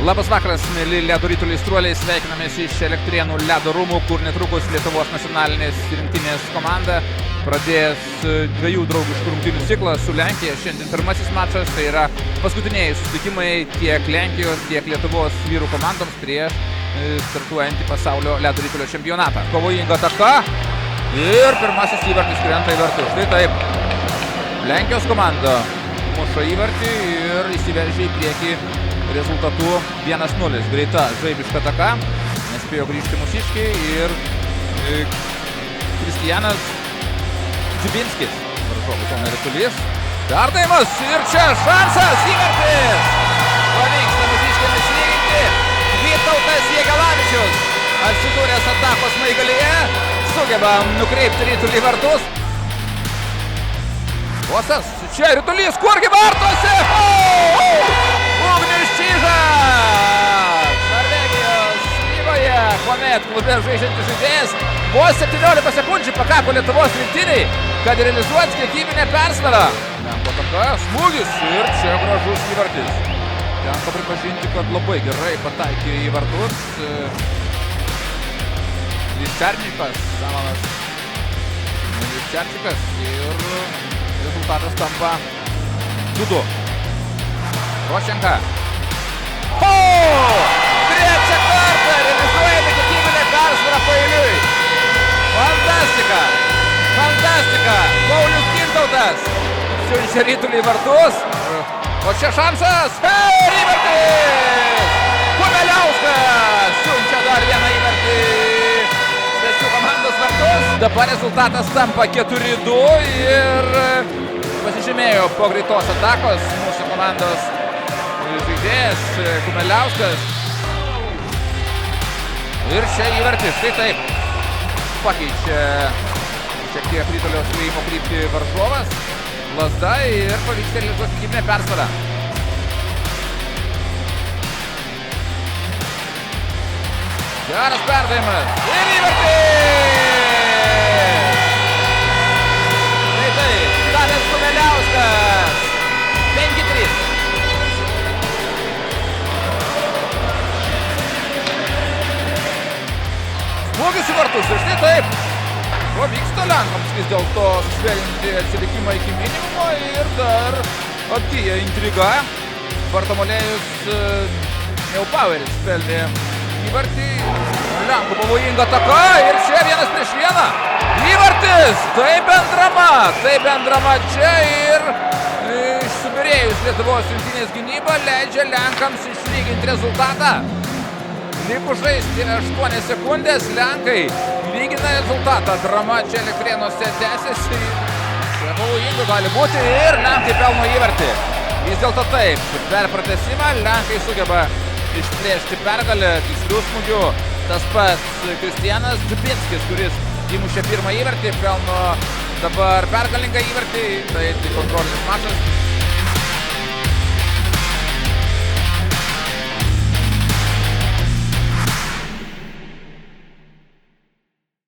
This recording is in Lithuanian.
Labas vakaras, mėly ledo ryto aistruoliai, sveikinamės iš Elektrėnų ledo rūmų, kur netrukus Lietuvos nacionalinės rinktinės komanda pradės dviejų draugiškų rungtynių ciklą su Lenkija. Šiandien pirmasis mačas, tai yra paskutiniai susitikimai tiek Lenkijos, tiek Lietuvos vyrų komandoms prieš startuojantį pasaulio ledo rytulio čempionatą. Pavojinga ataka ir pirmasis įvartis krenta į vartus. Štai taip, Lenkijos komanda muša įvartį ir įsiveržia į priekį rezultatu 1-0. Greita žaibiška ataka, nespėjo grįžti mūsiškiai ir Kristijanas Džibinskis. Varžovų zona rytulys. Perdavimas ir čia šansas, įvartis! Pavyksta mūsiškėmis įvykti. Vytautas Jėgelavičius atsidūręs atakos smaigalyje sugeba nukreipti rytulį į vartus. Bosas, čia rytulys, kurgi vartuose? Ugnius Čižas! Norvegijos lygoje, kuomet klube žaidžiantis žaidėjas, po 17 sekundžių pakako Lietuvos rinktiniai, kad realizuoti kiekybinę persvarą. Lenko ataka, smūgis ir čia gražus įvartis. Tenka pripažinti, kad labai gerai pataikė į vartus. Liščernikas, Samanas Liščernikas ir rezultatas tampa 2-2. Rošenka. Trečią kartą realizuojame kiekybinę persvarą paeiliui. Fantastika! Fantastika! Paulius Gintautas siunčia rytulį į vartus. O čia šansas. Įvartis! Kumeliauskas siunčia dar vieną įvartį. Svečių komandos vartus. Dabar rezultatas tampa 4-2 ir pasižymėjo po greitos atakos mūsų komandos žaidėjas Kumeliauskas. Ir čia įvartis. Štai taip. Pakeičia šiek tiek rytulio skriejimo kryptį varžovas. Lazda ir pavyksta realizuoti kiekybinę persvarą. Geras perdavimas. Ir įvartis! Štai taip. Tadas Kumeliauskas. 5-3. Smūgis į vartus ir štai taip. Pavyksta Lenkams vis dėlto susvėlinti atsilikimą iki minimumo ir dar atgyja intriga. Bartomolėjus Neupaueris pelnė įvartį. Lenkų pavojinga ataka ir čia 1-1. Įvartis! Tai bendrama čia ir subyrėjus Lietuvos rinktinės gynyba leidžia Lenkams išlyginti rezultatą. Likus žaisti 8 sekundės, Lenkai lygina rezultatą. Drama čia Elektrėnuose tęsiasi. Čia pavojinga gali būti ir Lenkai pelno įvartį. Vis dėlto taip, per pratęsimą Lenkai sugeba išplėšti pergalę tikslių smūgių. Tas pats Kristijanas Džibinskis, kuris įmušė pirmą įvartį, pelno dabar pergalingą įvartį. Tai kontrolinis mačas.